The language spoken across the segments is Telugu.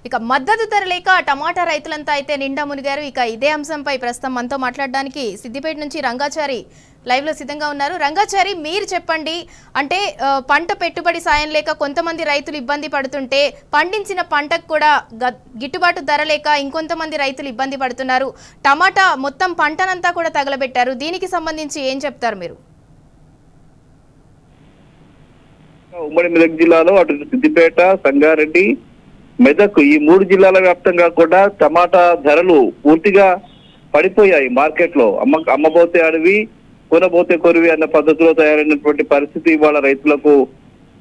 ఇక మద్దతు ధర లేక టమాటా రైతులంతా అయితే నిండా మునిగారు. ఇక ఇదే అంశంపై ప్రస్తుతం మనతో మాట్లాడడానికి సిద్దిపేట నుంచి రంగాచారి లైవ్ లో సిద్ధంగా ఉన్నారు. రంగాచారి, మీరు చెప్పండి. అంటే పంట పెట్టుబడి సాయం లేక కొంతమంది రైతులు ఇబ్బంది పడుతుంటే పండించిన పంటకు కూడా గిట్టుబాటు ధర లేక ఇంకొంతమంది రైతులు ఇబ్బంది పడుతున్నారు. టమాటా మొత్తం పంటనంతా కూడా తగలబెట్టారు. దీనికి సంబంధించి ఏం చెప్తారు మీరు? ఉమ్మడి మెదక్ జిల్లాలో అటు సిద్దిపేట, సంగారెడ్డి, మెదక్ ఈ 3 జిల్లాల వ్యాప్తంగా కూడా టమాటా ధరలు పూర్తిగా పడిపోయాయి. మార్కెట్ లో అమ్మబోతే అడవి, కొనబోతే కొరివి అన్న పద్ధతిలో తయారైనటువంటి పరిస్థితి ఇవాళ రైతులకు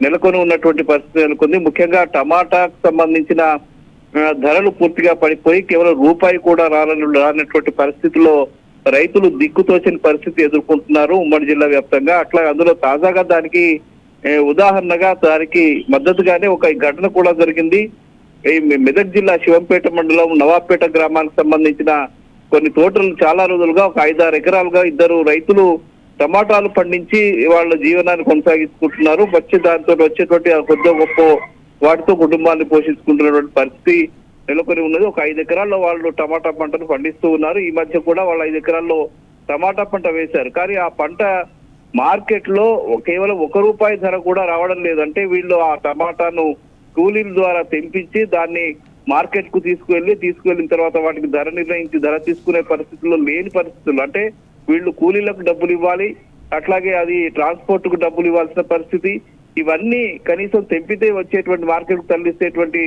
నెలకొని ఉన్నటువంటి పరిస్థితి నెలకొంది. ముఖ్యంగా టమాటాకు సంబంధించిన ధరలు పూర్తిగా పడిపోయి కేవలం రూపాయి కూడా రానటువంటి పరిస్థితిలో రైతులు దిక్కుతోచని పరిస్థితి ఎదుర్కొంటున్నారు ఉమ్మడి జిల్లా వ్యాప్తంగా. అట్లా అందులో తాజాగా దానికి ఉదాహరణగా దానికి మద్దతుగానే ఒక ఘటన కూడా జరిగింది. ఈ మెదక్ జిల్లా శివంపేట మండలం నవాబ్పేట గ్రామానికి సంబంధించిన కొన్ని తోటలు చాలా రోజులుగా ఒక 5-6 ఎకరాలుగా ఇద్దరు రైతులు టమాటాలు పండించి వాళ్ళ జీవనాన్ని కొనసాగించుకుంటున్నారు. దాంతో వచ్చేటువంటి కొద్ది గొప్ప వాటితో కుటుంబాన్ని పోషించుకుంటున్నటువంటి పరిస్థితి నెలకొని ఉన్నది. ఒక 5 ఎకరాల్లో వాళ్ళు టమాటా పంటను పండిస్తూ ఉన్నారు. ఈ మధ్య కూడా వాళ్ళు 5 ఎకరాల్లో టమాటా పంట వేశారు. కానీ ఆ పంట మార్కెట్ లో కేవలం ₹1 ధర కూడా రావడం లేదంటే వీళ్ళు ఆ టమాటాను కూలీల ద్వారా తెంపించి దాన్ని మార్కెట్ కు తీసుకువెళ్ళిన తర్వాత వాటికి ధర నిర్ణయించి ధర తీసుకునే పరిస్థితుల్లో లేని పరిస్థితులు. అంటే వీళ్ళు కూలీలకు డబ్బులు ఇవ్వాలి, అట్లాగే అది ట్రాన్స్పోర్ట్ కు డబ్బులు ఇవ్వాల్సిన పరిస్థితి. ఇవన్నీ కనీసం తెంపితే వచ్చేటువంటి మార్కెట్ కు తరలిస్తేటువంటి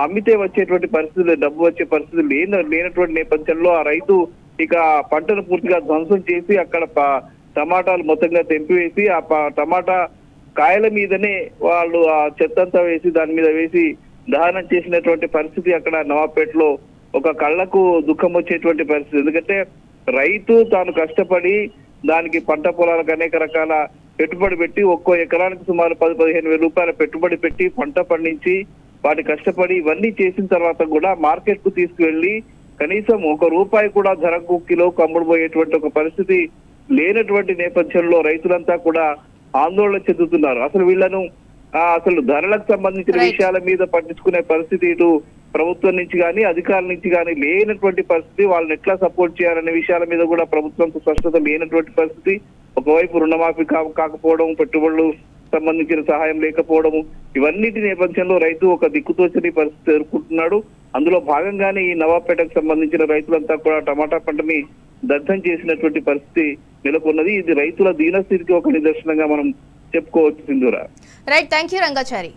అమ్మితే వచ్చేటువంటి పరిస్థితులు, డబ్బు వచ్చే పరిస్థితులు లేనటువంటి నేపథ్యంలో ఆ రైతు ఇక పంటను పూర్తిగా ధ్వంసం చేసి అక్కడ టమాటాలు మొత్తంగా తెంపివేసి ఆ టమాటా కాయల మీదనే వాళ్ళు ఆ చెత్తంతా వేసి దాని మీద వేసి దహనం చేసినటువంటి పరిస్థితి అక్కడ నవాబ్పేటలో ఒక కళ్ళకు దుఃఖం వచ్చేటువంటి పరిస్థితి. ఎందుకంటే రైతు తాను కష్టపడి దానికి పంట పొలాలకు అనేక రకాల పెట్టుబడి పెట్టి ఒక్కో ఎకరానికి సుమారు 10-15 వేల రూపాయల పెట్టుబడి పెట్టి పంట పండించి వాటి కష్టపడి ఇవన్నీ చేసిన తర్వాత కూడా మార్కెట్ కు తీసుకువెళ్ళి కనీసం ₹1 కూడా ధరకు కిలోకు అమ్ముడుపోయేటువంటి ఒక పరిస్థితి లేనటువంటి నేపథ్యంలో రైతులంతా కూడా ఆందోళన చెందుతున్నారు. అసలు వీళ్లను అసలు ధరలకు సంబంధించిన విషయాల మీద పట్టించుకునే పరిస్థితి ఇటు ప్రభుత్వం నుంచి కానీ అధికారుల నుంచి కానీ లేనటువంటి పరిస్థితి. వాళ్ళని ఎట్లా సపోర్ట్ చేయాలనే విషయాల మీద కూడా ప్రభుత్వంతో స్పష్టత లేనటువంటి పరిస్థితి. ఒకవైపు రుణమాఫీ కాకపోవడం, పెట్టుబడులు సంబంధించిన సహాయం లేకపోవడము, ఇవన్నిటి నేపథ్యంలో రైతు ఒక దిక్కుతోచని పరిస్థితి ఎదుర్కొంటున్నాడు. అందులో భాగంగానే ఈ నవాబ్పేటకు సంబంధించిన రైతులంతా కూడా టమాటా పంటని దగ్ధం చేసినటువంటి పరిస్థితి నెలకొన్నది. ఇది రైతుల దీనస్థితికి ఒక నిదర్శనంగా మనం చెప్పుకోవచ్చు. Sindhura. Right, thank you Rangachari.